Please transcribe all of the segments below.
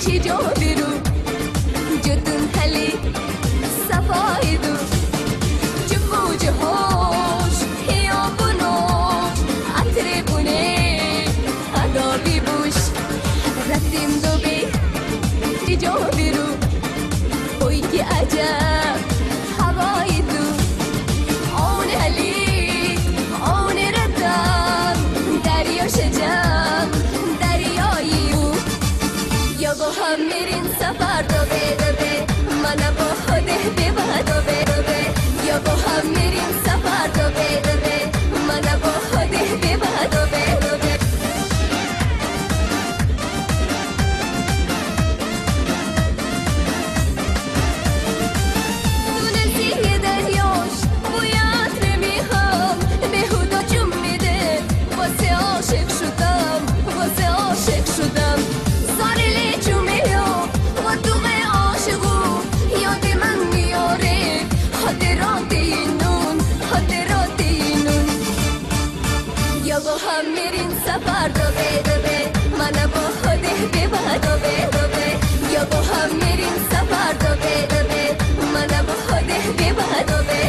چی جا بیرو جتون خلی صفای دو جمو جهاش خیابوناش عطر بونه عذابی بوش رفتیم دو بی چی جا بیرو اوی که عجب هوای دو آن علی آن ردم دریا شجم دریایی او یا با هم میرین سفر دوبه منو با خوده ببه دوبه یا با هم میرین سفر دوبه منو با خوده ببه دوبه دونستی دریاش بویت نمیخوام بهودا جون میده واسه عاشق شدم زارلی جومیا و دوغ عاشقو یاد من میاره حاضرات اینون یا با هم میرین سفر دوبه منو با خوده ببه دوبه یا با هم میرین سفر دوبه منو با خوده ببه دوبه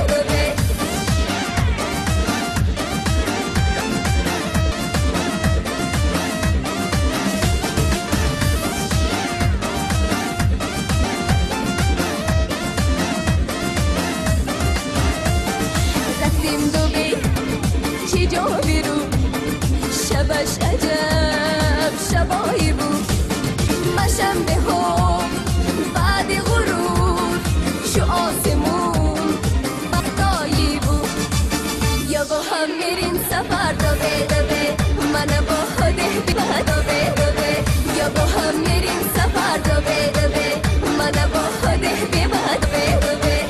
رفتیم دوبه چی جا بیرو شبش عجب شبایی بود مشنبه ها بعد غروب شو آسمون بختایی بود یا با هم میرین سفر دوبه منو با خوده ببه دوبه یا با هم میرین سفر دوبه منو با خوده ببه دوبه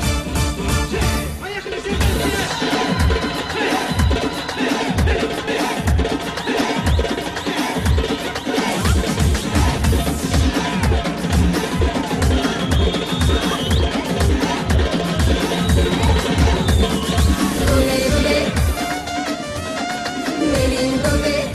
Merin dobe